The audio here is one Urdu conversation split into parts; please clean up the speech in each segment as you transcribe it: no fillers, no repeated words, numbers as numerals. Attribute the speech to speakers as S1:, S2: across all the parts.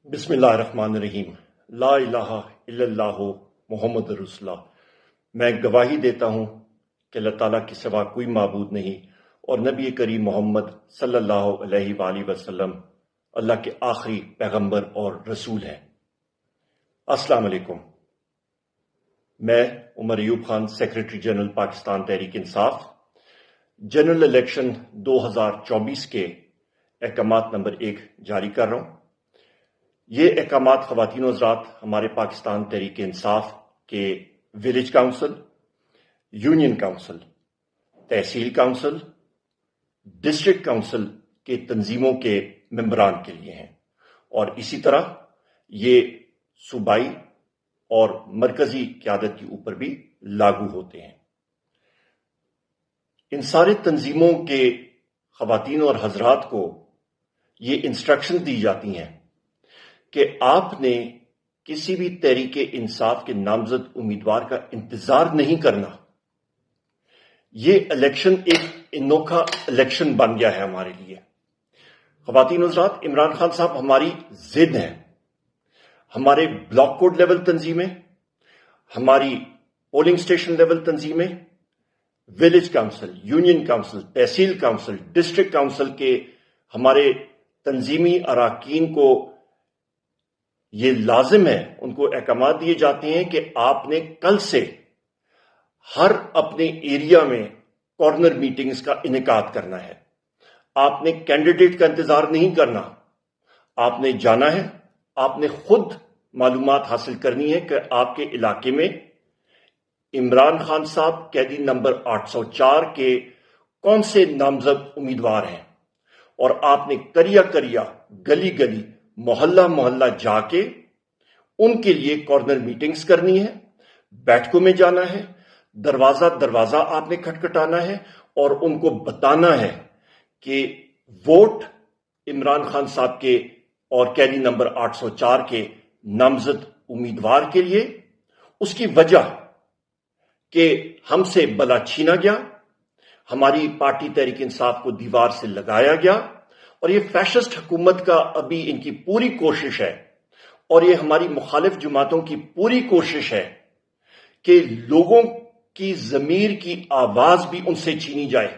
S1: بسم اللہ الرحمن الرحیم۔ لا الہ الا اللہ محمد رسول اللہ۔ میں گواہی دیتا ہوں کہ اللہ تعالیٰ کے سوا کوئی معبود نہیں اور نبی کریم محمد صلی اللہ علیہ وآلہ وسلم اللہ کے آخری پیغمبر اور رسول ہیں۔ السلام علیکم۔ میں Omar Ayub Khan, secretary general Pakistan Tehreek Insaf, general election 2024 کے احکامات نمبر 1 جاری کر رہا ہوں۔ یہ احکامات خواتین و حضرات ہمارے پاکستان تحریک انصاف کے ولیج کاؤنسل، یونین کاؤنسل، تحصیل کاؤنسل، ڈسٹرکٹ کاؤنسل کے تنظیموں کے ممبران کے لیے ہیں، اور اسی طرح یہ صوبائی اور مرکزی قیادت کے اوپر بھی لاگو ہوتے ہیں۔ ان سارے تنظیموں کے خواتین اور حضرات کو یہ انسٹرکشن دی جاتی ہیں کہ آپ نے کسی بھی تحریک انصاف کے نامزد امیدوار کا انتظار نہیں کرنا۔ یہ الیکشن ایک انوکھا الیکشن بن گیا ہے ہمارے لیے۔ خواتین و حضرات، عمران خان صاحب ہماری ضد ہیں۔ ہمارے بلاک کوڈ لیول تنظیمیں، ہماری پولنگ سٹیشن لیول تنظیمیں، ولیج کاؤنسل، یونین کاؤنسل، تحصیل کاؤنسل، ڈسٹرکٹ کاؤنسل کے ہمارے تنظیمی اراکین کو یہ لازم ہے، ان کو احکامات دیے جاتے ہیں کہ آپ نے کل سے ہر اپنے ایریا میں کارنر میٹنگز کا انعقاد کرنا ہے۔ آپ نے کینڈیڈیٹ کا انتظار نہیں کرنا، آپ نے جانا ہے، آپ نے خود معلومات حاصل کرنی ہے کہ آپ کے علاقے میں عمران خان صاحب قیدی نمبر 804 کے کون سے نامزد امیدوار ہیں، اور آپ نے کریا کریا، گلی گلی، محلہ محلہ جا کے ان کے لیے کارنر میٹنگز کرنی ہے، بیٹھکوں میں جانا ہے، دروازہ دروازہ آپ نے کھٹکھٹانا ہے اور ان کو بتانا ہے کہ ووٹ عمران خان صاحب کے اور قیدی نمبر 804 کے نامزد امیدوار کے لیے، اس کی وجہ کہ ہم سے بلا چھینا گیا، ہماری پارٹی تحریک انصاف کو دیوار سے لگایا گیا، اور یہ فیشسٹ حکومت کا ابھی ان کی پوری کوشش ہے، اور یہ ہماری مخالف جماعتوں کی پوری کوشش ہے کہ لوگوں کی ضمیر کی آواز بھی ان سے چھینی جائے،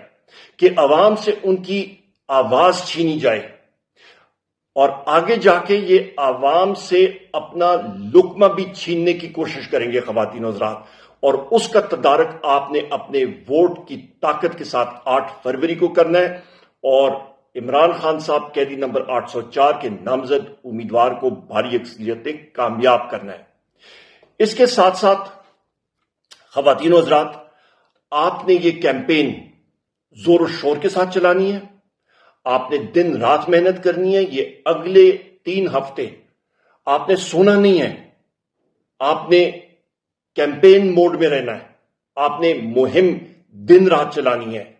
S1: کہ عوام سے ان کی آواز چھینی جائے، اور آگے جا کے یہ عوام سے اپنا لقمہ بھی چھیننے کی کوشش کریں گے خواتین و حضرات، اور اس کا تدارک آپ نے اپنے ووٹ کی طاقت کے ساتھ 8 فروری کو کرنا ہے، اور عمران خان صاحب قیدی نمبر 804 کے نامزد امیدوار کو بھاری اکثریت کامیاب کرنا ہے۔ اس کے ساتھ ساتھ خواتین و حضرات، آپ نے یہ کیمپین زور و شور کے ساتھ چلانی ہے، آپ نے دن رات محنت کرنی ہے۔ یہ اگلے 3 ہفتے آپ نے سونا نہیں ہے، آپ نے کیمپین موڈ میں رہنا ہے، آپ نے مہم دن رات چلانی ہے۔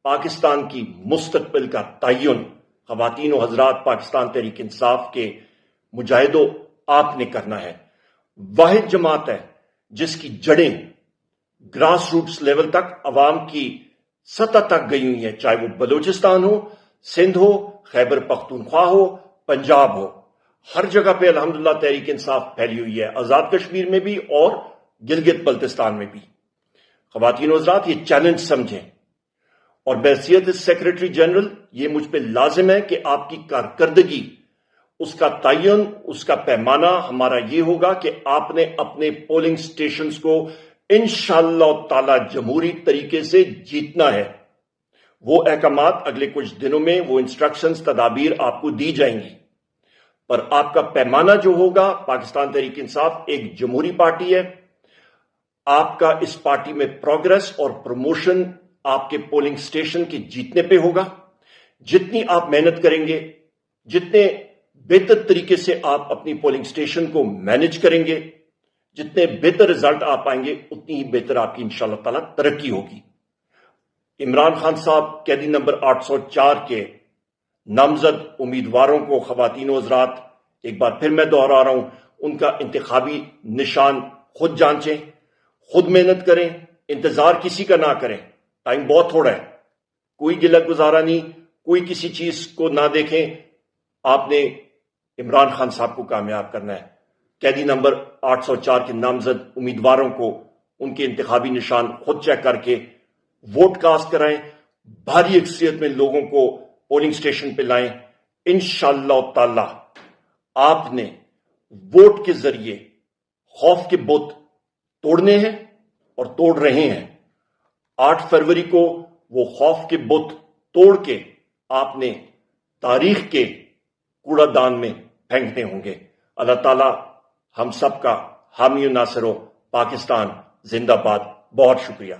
S1: پاکستان کی مستقبل کا تعین خواتین و حضرات پاکستان تحریک انصاف کے مجاہدوں آپ نے کرنا ہے۔ واحد جماعت ہے جس کی جڑیں گراس روٹس لیول تک، عوام کی سطح تک گئی ہوئی ہیں، چاہے وہ بلوچستان ہو، سندھ ہو، خیبر پختونخوا ہو، پنجاب ہو، ہر جگہ پہ الحمدللہ تحریک انصاف پھیلی ہوئی ہے، آزاد کشمیر میں بھی اور گلگت بلتستان میں بھی۔ خواتین و حضرات، یہ چیلنج سمجھیں، اور بحیثیت سیکریٹری جنرل یہ مجھ پہ لازم ہے کہ آپ کی کارکردگی، اس کا تعین، اس کا پیمانہ ہمارا یہ ہوگا کہ آپ نے اپنے پولنگ سٹیشنز کو انشاءاللہ تعالی جمہوری طریقے سے جیتنا ہے۔ وہ احکامات اگلے کچھ دنوں میں، وہ انسٹرکشنز، تدابیر آپ کو دی جائیں گی، پر آپ کا پیمانہ جو ہوگا، پاکستان تحریک انصاف ایک جمہوری پارٹی ہے، آپ کا اس پارٹی میں پروگرس اور پروموشن آپ کے پولنگ سٹیشن کے جیتنے پہ ہوگا۔ جتنی آپ محنت کریں گے، جتنے بہتر طریقے سے آپ اپنی پولنگ سٹیشن کو مینج کریں گے، جتنے بہتر رزلٹ آپ پائیں گے، اتنی ہی بہتر آپ کی انشاءاللہ تعالی ترقی ہوگی۔ عمران خان صاحب قیدی نمبر 804 کے نامزد امیدواروں کو خواتین و حضرات، ایک بار پھر میں دوہرا رہا ہوں، ان کا انتخابی نشان خود جانچیں، خود محنت کریں، انتظار کسی کا نہ کریں، ٹائم بہت تھوڑا ہے، کوئی گلہ گزارا نہیں، کوئی کسی چیز کو نہ دیکھیں۔ آپ نے عمران خان صاحب کو کامیاب کرنا ہے۔ قیدی نمبر 804 کے نامزد امیدواروں کو ان کے انتخابی نشان خود چیک کر کے ووٹ کاسٹ کرائیں، بھاری اکثریت میں لوگوں کو پولنگ سٹیشن پہ لائیں۔ انشاءاللہ تعالی آپ نے ووٹ کے ذریعے خوف کے بت توڑنے ہیں اور توڑ رہے ہیں۔ 8 فروری کو وہ خوف کے بت توڑ کے آپ نے تاریخ کے کوڑا دان میں پھینکنے ہوں گے۔ اللہ تعالیٰ ہم سب کا حامی و ناصر ہو۔ پاکستان زندہ باد۔ بہت شکریہ۔